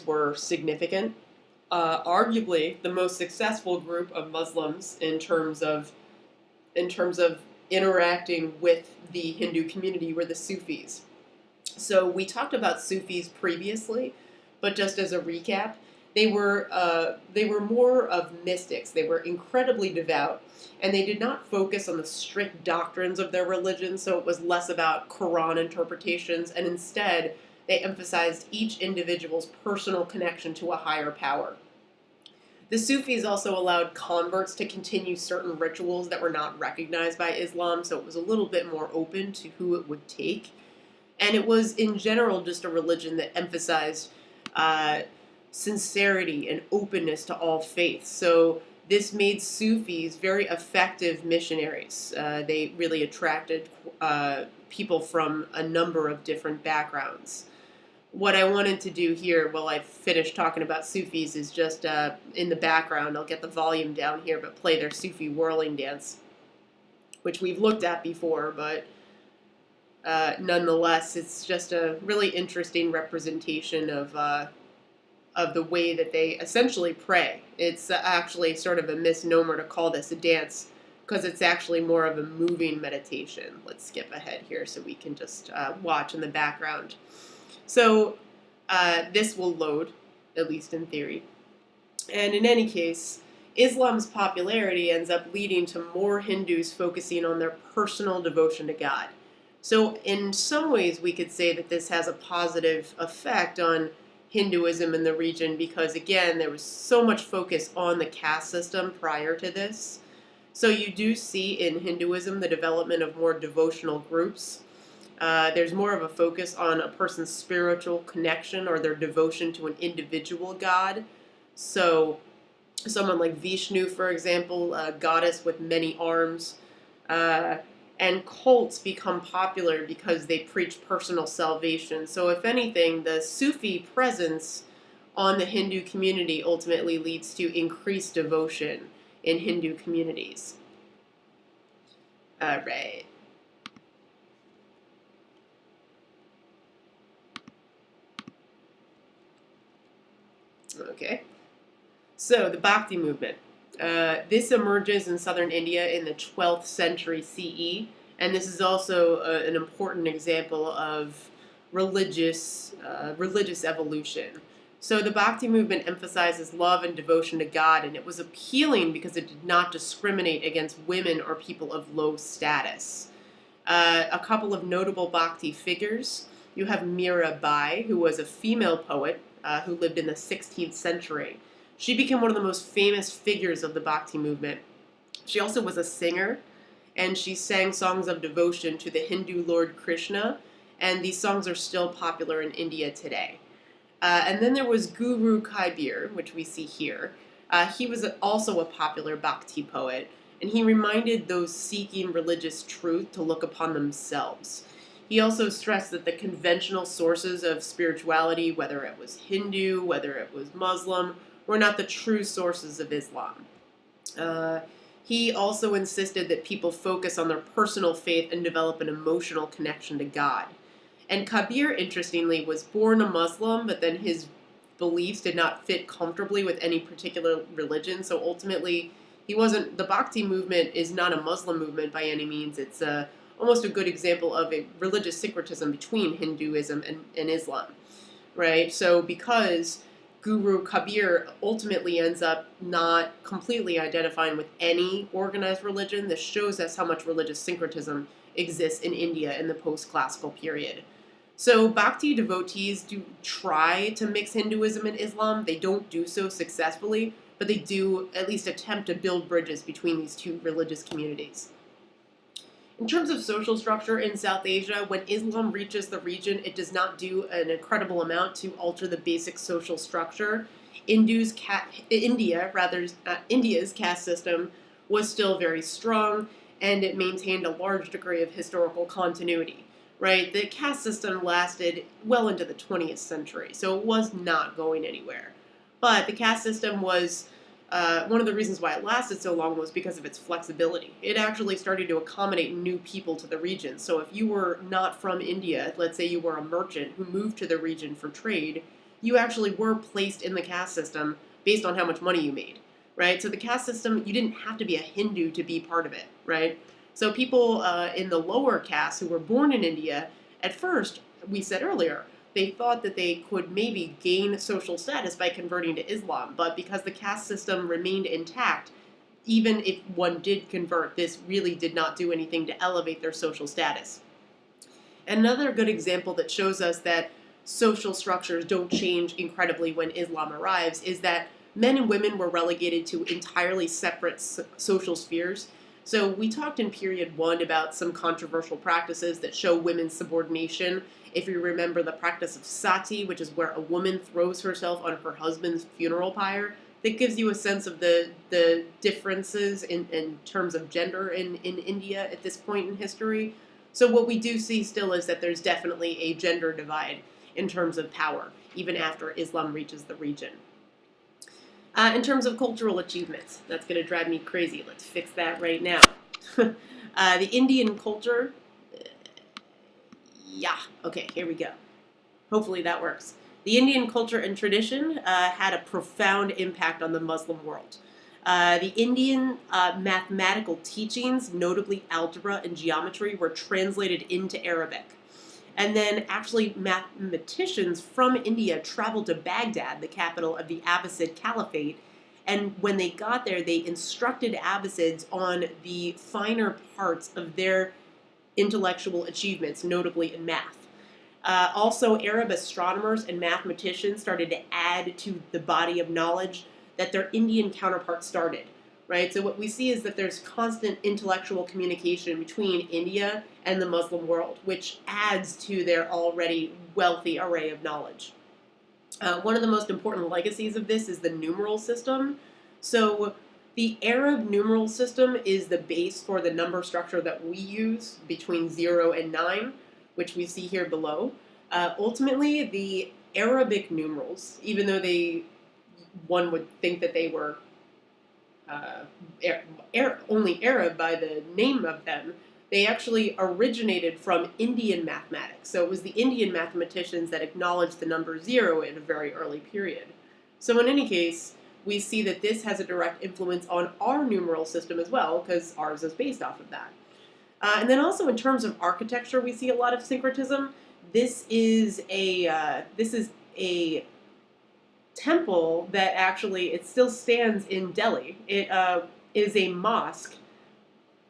were significant. Arguably, the most successful group of Muslims in terms of interacting with the Hindu community were the Sufis. So we talked about Sufis previously, but just as a recap, they were more of mystics. They were incredibly devout, and they did not focus on the strict doctrines of their religion. So it was less about Quran interpretations, and instead they emphasized each individual's personal connection to a higher power. The Sufis also allowed converts to continue certain rituals that were not recognized by Islam, so it was a little bit more open to who it would take. And it was, in general, just a religion that emphasized uh, sincerity and openness to all faiths. So this made Sufis very effective missionaries. They really attracted people from a number of different backgrounds. What I wanted to do here while I finish talking about Sufis is just in the background, I'll get the volume down here, but play their Sufi whirling dance, which we've looked at before, but nonetheless, it's just a really interesting representation of the way that they essentially pray. It's actually sort of a misnomer to call this a dance because it's actually more of a moving meditation. Let's skip ahead here so we can just watch in the background. So this will load, at least in theory. And in any case, Islam's popularity ends up leading to more Hindus focusing on their personal devotion to God. So in some ways, we could say that this has a positive effect on Hinduism in the region because, again, there was so much focus on the caste system prior to this. So you do see in Hinduism the development of more devotional groups. There's more of a focus on a person's spiritual connection or their devotion to an individual god. So someone like Vishnu, for example, a goddess with many arms. And cults become popular because they preach personal salvation. So if anything, the Sufi presence on the Hindu community ultimately leads to increased devotion in Hindu communities. All right. Okay. So the Bhakti movement. This emerges in southern India in the 12th century CE, and this is also an important example of religious evolution. So the Bhakti movement emphasizes love and devotion to God, and it was appealing because it did not discriminate against women or people of low status. A couple of notable Bhakti figures. You have Mirabai, who was a female poet who lived in the 16th century. She became one of the most famous figures of the Bhakti movement. She also was a singer, and she sang songs of devotion to the Hindu Lord Krishna, and these songs are still popular in India today. And then there was Guru Kabir, which we see here. He was also a popular Bhakti poet, and he reminded those seeking religious truth to look upon themselves. He also stressed that the conventional sources of spirituality, whether it was Hindu, whether it was Muslim, were not the true sources of Islam. He also insisted that people focus on their personal faith and develop an emotional connection to God. And Kabir, interestingly, was born a Muslim, but then his beliefs did not fit comfortably with any particular religion. So ultimately, the Bhakti movement is not a Muslim movement by any means. It's almost a good example of a religious syncretism between Hinduism and Islam, right? So because Guru Kabir ultimately ends up not completely identifying with any organized religion, this shows us how much religious syncretism exists in India in the post-classical period. So Bhakti devotees do try to mix Hinduism and Islam. They don't do so successfully, but they do at least attempt to build bridges between these two religious communities. In terms of social structure in South Asia, when Islam reaches the region, it does not do an incredible amount to alter the basic social structure. India's caste system was still very strong, and it maintained a large degree of historical continuity. Right, the caste system lasted well into the 20th century, so it was not going anywhere. But the caste system was one of the reasons why it lasted so long was because of its flexibility. It actually started to accommodate new people to the region. So if you were not from India, let's say you were a merchant who moved to the region for trade, you actually were placed in the caste system based on how much money you made, right? So the caste system, you didn't have to be a Hindu to be part of it, right? So people in the lower castes who were born in India, at first, we said earlier, they thought that they could maybe gain social status by converting to Islam, but because the caste system remained intact, even if one did convert, this really did not do anything to elevate their social status. Another good example that shows us that social structures don't change incredibly when Islam arrives is that men and women were relegated to entirely separate social spheres. So we talked in period 1 about some controversial practices that show women's subordination. If you remember the practice of sati, which is where a woman throws herself on her husband's funeral pyre, that gives you a sense of the differences in terms of gender in India at this point in history. So what we do see still is that there's definitely a gender divide in terms of power, even after Islam reaches the region. In terms of cultural achievements, that's going to drive me crazy. Let's fix that right now. The Indian culture, okay, here we go. Hopefully that works. The Indian culture and tradition had a profound impact on the Muslim world. The Indian mathematical teachings, notably algebra and geometry, were translated into Arabic. And then actually mathematicians from India traveled to Baghdad, the capital of the Abbasid Caliphate, and when they got there, they instructed Abbasids on the finer parts of their intellectual achievements, notably in math. Also, Arab astronomers and mathematicians started to add to the body of knowledge that their Indian counterparts started, right? So what we see is that there's constant intellectual communication between India and the Muslim world, which adds to their already wealthy array of knowledge. One of the most important legacies of this is the numeral system. So the Arab numeral system is the base for the number structure that we use between 0 and 9, which we see here below. Ultimately, the Arabic numerals, even though one would think that they were only Arab by the name of them, they actually originated from Indian mathematics. So it was the Indian mathematicians that acknowledged the number 0 in a very early period. So in any case, we see that this has a direct influence on our numeral system as well, because ours is based off of that. And then also in terms of architecture, we see a lot of syncretism. This is a temple that actually, it still stands in Delhi. It is a mosque,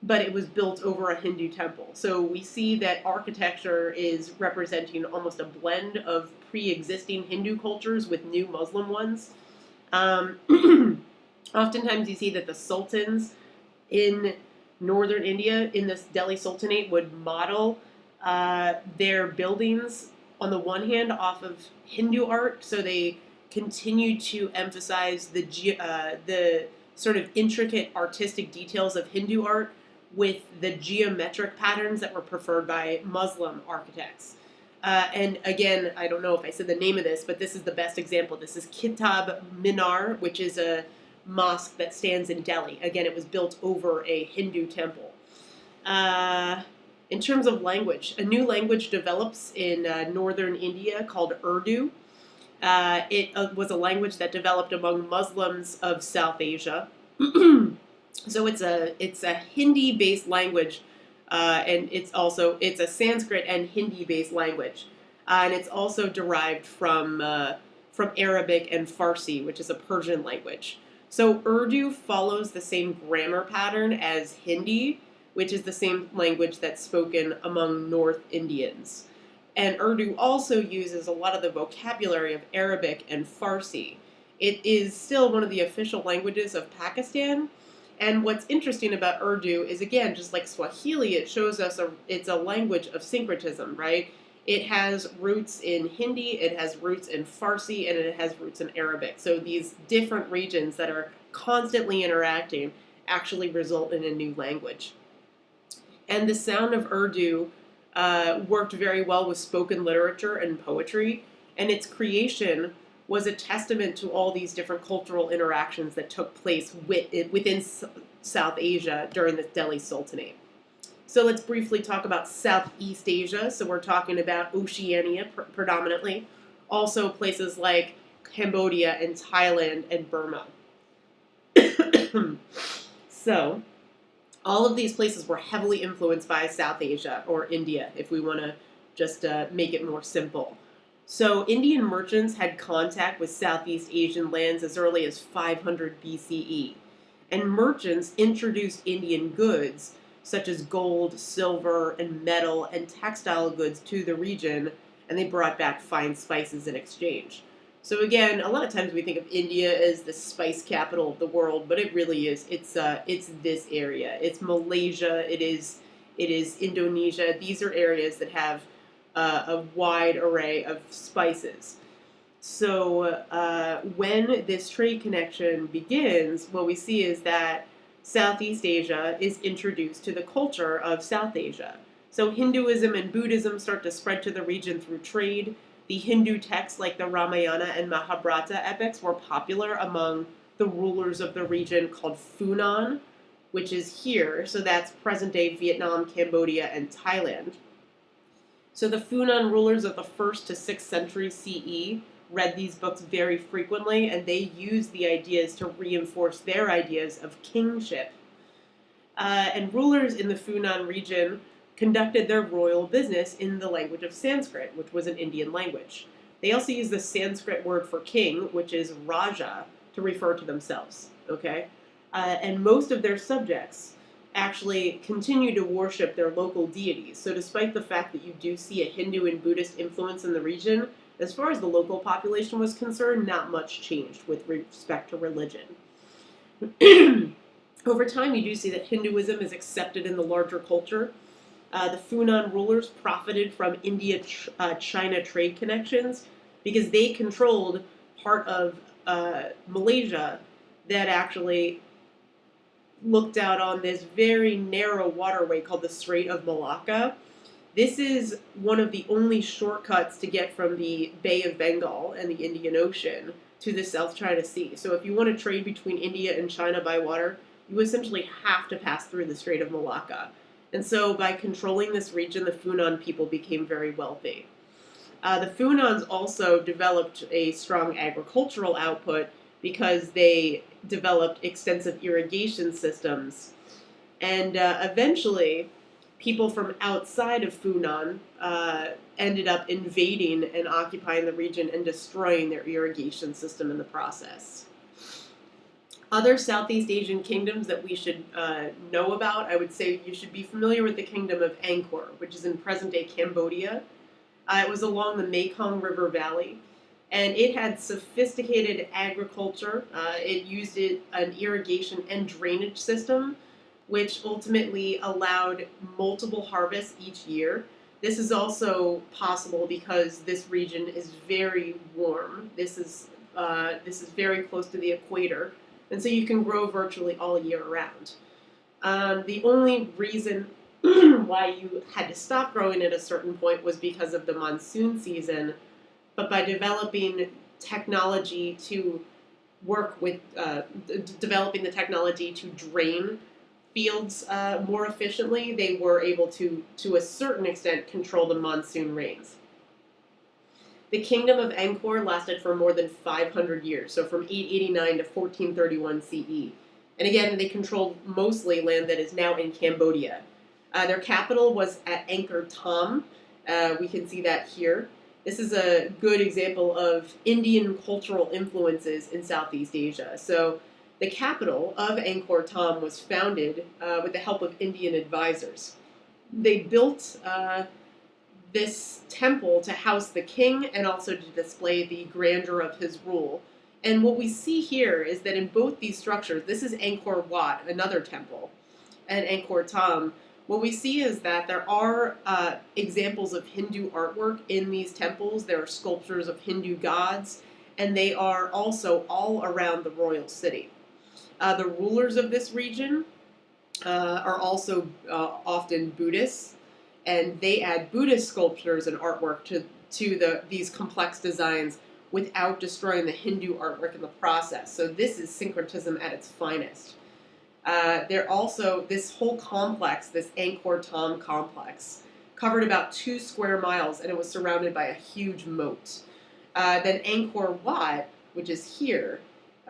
but it was built over a Hindu temple. So we see that architecture is representing almost a blend of pre-existing Hindu cultures with new Muslim ones. Oftentimes you see that the sultans in northern India, in this Delhi Sultanate, would model their buildings, on the one hand, off of Hindu art, so they continue to emphasize the sort of intricate artistic details of Hindu art with the geometric patterns that were preferred by Muslim architects. And again, I don't know if I said the name of this, but this is the best example. This is Kitab Minar, which is a mosque that stands in Delhi. Again, it was built over a Hindu temple. In terms of language, a new language develops in northern India called Urdu. It was a language that developed among Muslims of South Asia. So it's a Hindi-based language, and it's a Sanskrit and Hindi-based language, and it's also derived from Arabic and Farsi, which is a Persian language. So Urdu follows the same grammar pattern as Hindi, which is the same language that's spoken among North Indians. And Urdu also uses a lot of the vocabulary of Arabic and Farsi. It is still one of the official languages of Pakistan. And what's interesting about Urdu is, again, just like Swahili, it shows us it's a language of syncretism, right? It has roots in Hindi, it has roots in Farsi, and it has roots in Arabic. So these different regions that are constantly interacting actually result in a new language. And the sound of Urdu worked very well with spoken literature and poetry, and its creation was a testament to all these different cultural interactions that took place within South Asia during the Delhi Sultanate. So let's briefly talk about Southeast Asia. So we're talking about Oceania predominantly. Also places like Cambodia and Thailand and Burma. So, all of these places were heavily influenced by South Asia, or India, if we want to just make it more simple. So, Indian merchants had contact with Southeast Asian lands as early as 500 BCE. And merchants introduced Indian goods, such as gold, silver, and metal, and textile goods to the region, and they brought back fine spices in exchange. So again, a lot of times we think of India as the spice capital of the world, but it really is. It's this area. It's Malaysia. It is Indonesia. These are areas that have a wide array of spices. So when this trade connection begins, what we see is that Southeast Asia is introduced to the culture of South Asia. So Hinduism and Buddhism start to spread to the region through trade. The Hindu texts like the Ramayana and Mahabharata epics were popular among the rulers of the region called Funan, which is here. So that's present-day Vietnam, Cambodia, and Thailand. So the Funan rulers of the 1st to 6th century CE read these books very frequently, and they used the ideas to reinforce their ideas of kingship. And rulers in the Funan region conducted their royal business in the language of Sanskrit, which was an Indian language. They also used the Sanskrit word for king, which is Raja, to refer to themselves. Okay, and most of their subjects actually continue to worship their local deities. So despite the fact that you do see a Hindu and Buddhist influence in the region, as far as the local population was concerned, not much changed with respect to religion. Over time, you do see that Hinduism is accepted in the larger culture. The Funan rulers profited from India-China trade connections because they controlled part of Malaysia that actually looked out on this very narrow waterway called the Strait of Malacca. This is one of the only shortcuts to get from the Bay of Bengal and the Indian Ocean to the South China Sea. So if you want to trade between India and China by water, you essentially have to pass through the Strait of Malacca. And so by controlling this region, the Funan people became very wealthy. The Funans also developed a strong agricultural output because they developed extensive irrigation systems. And eventually, people from outside of Funan ended up invading and occupying the region and destroying their irrigation system in the process. Other Southeast Asian kingdoms that we should know about, I would say you should be familiar with the kingdom of Angkor, which is in present-day Cambodia. It was along the Mekong River Valley, and it had sophisticated agriculture. It used an irrigation and drainage system, which ultimately allowed multiple harvests each year. This is also possible because this region is very warm. This is very close to the equator, and so you can grow virtually all year round. The only reason why you had to stop growing at a certain point was because of the monsoon season, but by developing technology to work with, developing the technology to drain fields more efficiently, they were able to a certain extent, control the monsoon rains. The kingdom of Angkor lasted for more than 500 years, so from 889 to 1431 CE. And again, they controlled mostly land that is now in Cambodia. Their capital was at Angkor Thom. We can see that here. This is a good example of Indian cultural influences in Southeast Asia. So the capital of Angkor Thom was founded with the help of Indian advisors. They built this temple to house the king and also to display the grandeur of his rule. And what we see here is that in both these structures, this is Angkor Wat, another temple, and Angkor Thom. What we see is that there are examples of Hindu artwork in these temples. There are sculptures of Hindu gods, and they are also all around the royal city. The rulers of this region are also often Buddhists, and they add Buddhist sculptures and artwork to these complex designs without destroying the Hindu artwork in the process. So this is syncretism at its finest. This whole complex, this Angkor Thom complex, covered about 2 square miles, and it was surrounded by a huge moat. Then Angkor Wat, which is here,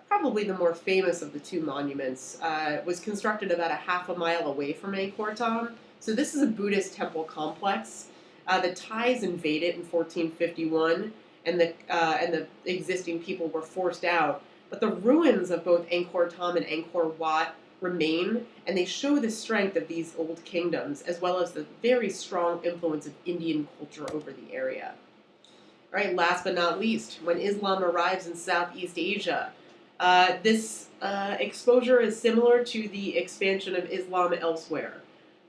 probably the more famous of the two monuments, was constructed about a half a mile away from Angkor Thom. So this is a Buddhist temple complex. The Thais invaded in 1451, and the existing people were forced out. But the ruins of both Angkor Thom and Angkor Wat remain, and they show the strength of these old kingdoms, as well as the very strong influence of Indian culture over the area. All right, last but not least, when Islam arrives in Southeast Asia, this exposure is similar to the expansion of Islam elsewhere,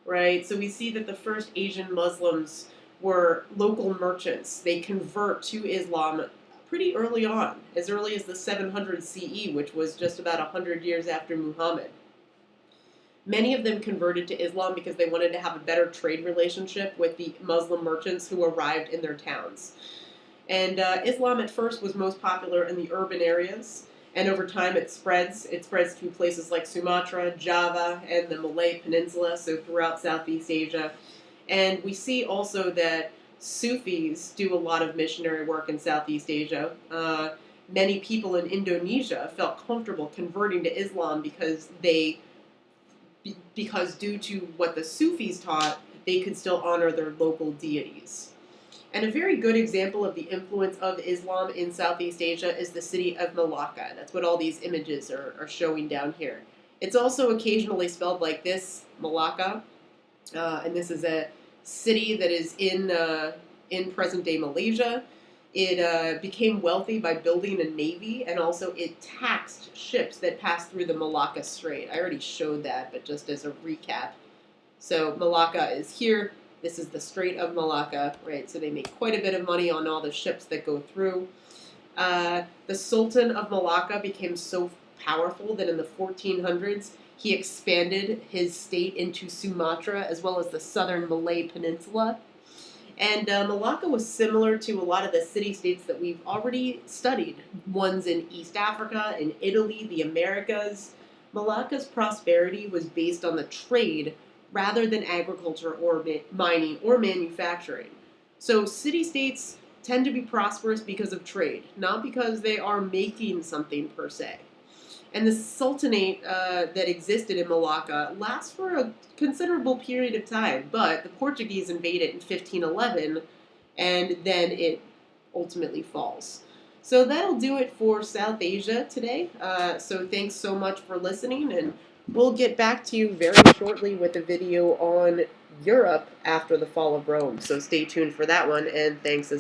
right? So we see that the first Asian Muslims were local merchants. They convert to Islam pretty early on, as early as the 700 CE, which was just about 100 years after Muhammad. Many of them converted to Islam because they wanted to have a better trade relationship with the Muslim merchants who arrived in their towns. And Islam at first was most popular in the urban areas, and over time it spreads. It spreads to places like Sumatra, Java, and the Malay Peninsula, so throughout Southeast Asia. And we see also that Sufis do a lot of missionary work in Southeast Asia. Many people in Indonesia felt comfortable converting to Islam because due to what the Sufis taught, they could still honor their local deities. And a very good example of the influence of Islam in Southeast Asia is the city of Malacca. That's what all these images are showing down here. It's also occasionally spelled like this, Malacca, and this is a city that is in present-day Malaysia. It became wealthy by building a navy, and also it taxed ships that passed through the Malacca Strait. I already showed that, but just as a recap. So Malacca is here. This is the Strait of Malacca, right? So they make quite a bit of money on all the ships that go through. The Sultan of Malacca became so powerful that in the 1400s, he expanded his state into Sumatra as well as the southern Malay Peninsula. And Malacca was similar to a lot of the city-states that we've already studied, ones in East Africa, in Italy, the Americas. Malacca's prosperity was based on the trade rather than agriculture or mining or manufacturing. So city-states tend to be prosperous because of trade, not because they are making something per se. And the sultanate that existed in Malacca lasts for a considerable period of time, but the Portuguese invade it in 1511, and then it ultimately falls. So that'll do it for South Asia today. So thanks so much for listening, and we'll get back to you very shortly with a video on Europe after the fall of Rome. So stay tuned for that one, and thanks as